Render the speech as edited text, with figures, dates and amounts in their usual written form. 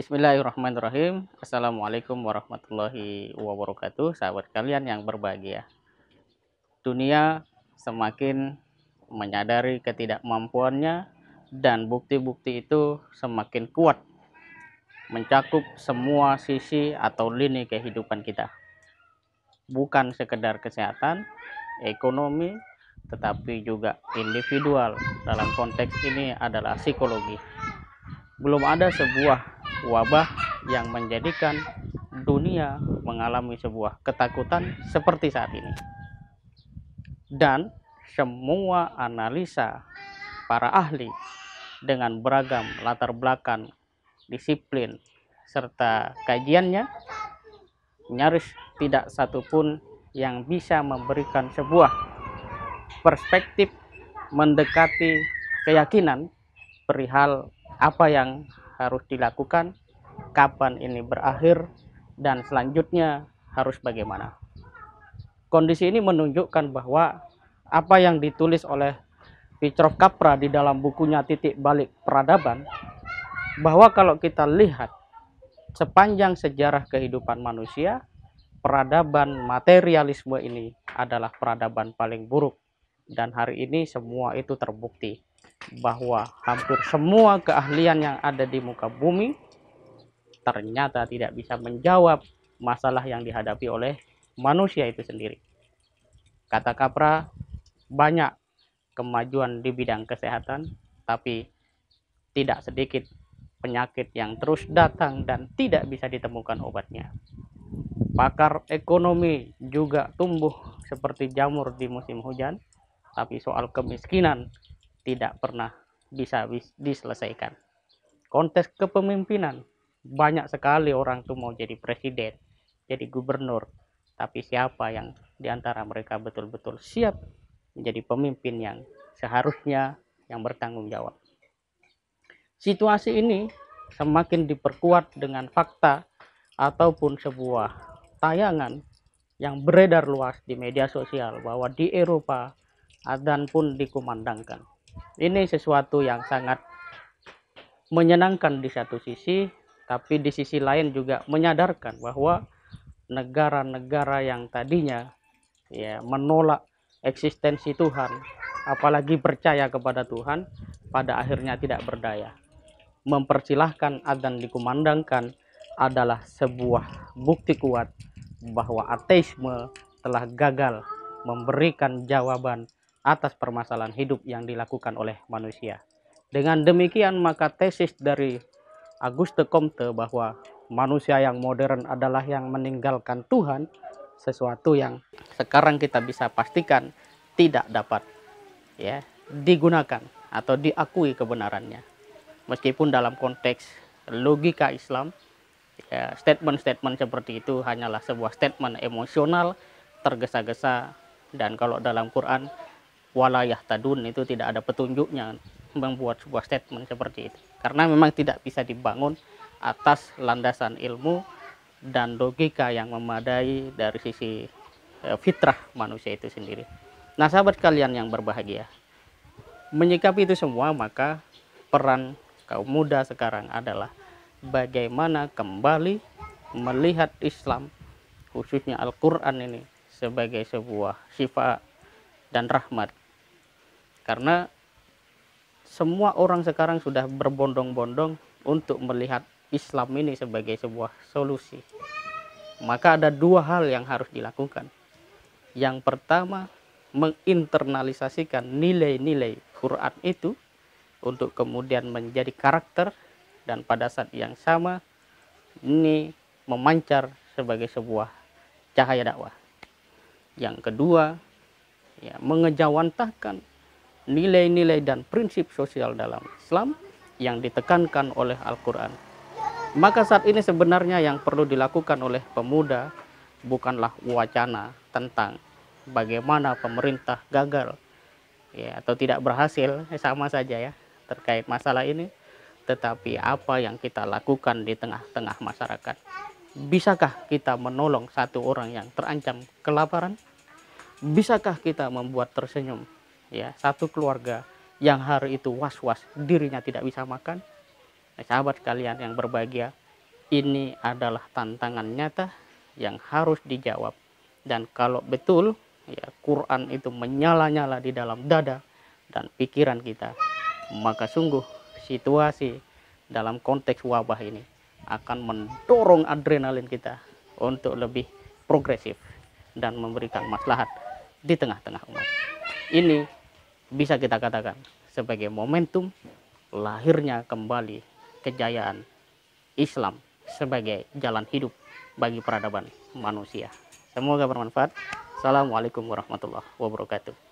Bismillahirrahmanirrahim. Assalamualaikum warahmatullahi wabarakatuh. Sahabat kalian yang berbahagia. Dunia semakin menyadari ketidakmampuannya dan bukti-bukti itu semakin kuat mencakup semua sisi atau lini kehidupan kita. Bukan sekedar kesehatan, ekonomi, tetapi juga individual. Dalam konteks ini adalah psikologi. Belum ada sebuah wabah yang menjadikan dunia mengalami sebuah ketakutan seperti saat ini. Dan semua analisa para ahli dengan beragam latar belakang, disiplin, serta kajiannya, nyaris tidak satupun yang bisa memberikan sebuah perspektif mendekati keyakinan perihal apa yang harus dilakukan, kapan ini berakhir, dan selanjutnya harus bagaimana. Kondisi ini menunjukkan bahwa apa yang ditulis oleh Petrov Capra di dalam bukunya Titik Balik Peradaban, bahwa kalau kita lihat sepanjang sejarah kehidupan manusia, peradaban materialisme ini adalah peradaban paling buruk. Dan hari ini semua itu terbukti bahwa hampir semua keahlian yang ada di muka bumi ternyata tidak bisa menjawab masalah yang dihadapi oleh manusia itu sendiri. Kata Capra, banyak kemajuan di bidang kesehatan, tapi tidak sedikit penyakit yang terus datang dan tidak bisa ditemukan obatnya. Pakar ekonomi juga tumbuh seperti jamur di musim hujan, tapi soal kemiskinan tidak pernah bisa diselesaikan. Konteks kepemimpinan, banyak sekali orang tuh mau jadi presiden, jadi gubernur, tapi siapa yang diantara mereka betul-betul siap menjadi pemimpin yang seharusnya yang bertanggung jawab. Situasi ini semakin diperkuat dengan fakta ataupun sebuah tayangan yang beredar luas di media sosial bahwa di Eropa adzan pun dikumandangkan. Ini sesuatu yang sangat menyenangkan di satu sisi, tapi di sisi lain juga menyadarkan bahwa negara-negara yang tadinya menolak eksistensi Tuhan, apalagi percaya kepada Tuhan, pada akhirnya tidak berdaya. Mempersilahkan adzan dikumandangkan adalah sebuah bukti kuat bahwa ateisme telah gagal memberikan jawaban atas permasalahan hidup yang dilakukan oleh manusia. Dengan demikian maka tesis dari Auguste Comte bahwa manusia yang modern adalah yang meninggalkan Tuhan, sesuatu yang sekarang kita bisa pastikan tidak dapat digunakan atau diakui kebenarannya. Meskipun dalam konteks logika Islam, statement-statement seperti itu hanyalah sebuah statement emosional, tergesa-gesa, dan kalau dalam Quran wala yahtadun itu tidak ada petunjuknya membuat sebuah statement seperti itu, karena memang tidak bisa dibangun atas landasan ilmu dan logika yang memadai dari sisi fitrah manusia itu sendiri. Nah, sahabat kalian yang berbahagia, menyikapi itu semua, maka peran kaum muda sekarang adalah bagaimana kembali melihat Islam, khususnya Al-Quran ini, sebagai sebuah syifa dan rahmat. Karena semua orang sekarang sudah berbondong-bondong untuk melihat Islam ini sebagai sebuah solusi. Maka ada dua hal yang harus dilakukan. Yang pertama, menginternalisasikan nilai-nilai Quran itu untuk kemudian menjadi karakter, dan pada saat yang sama ini memancar sebagai sebuah cahaya dakwah. Yang kedua, mengejawantahkan nilai-nilai dan prinsip sosial dalam Islam yang ditekankan oleh Al-Quran. Maka saat ini sebenarnya yang perlu dilakukan oleh pemuda bukanlah wacana tentang bagaimana pemerintah gagal atau tidak berhasil, sama saja terkait masalah ini, tetapi apa yang kita lakukan di tengah-tengah masyarakat. Bisakah kita menolong satu orang yang terancam kelaparan? Bisakah kita membuat tersenyum satu keluarga yang hari itu was-was dirinya tidak bisa makan? Sahabat kalian yang berbahagia, Ini adalah tantangan nyata yang harus dijawab. Dan kalau betul ya Quran itu menyala-nyala di dalam dada dan pikiran kita, maka sungguh situasi dalam konteks wabah ini akan mendorong adrenalin kita untuk lebih progresif dan memberikan maslahat di tengah-tengah umat. Ini bisa kita katakan sebagai momentum lahirnya kembali kejayaan Islam sebagai jalan hidup bagi peradaban manusia. Semoga bermanfaat. Assalamualaikum warahmatullahi wabarakatuh.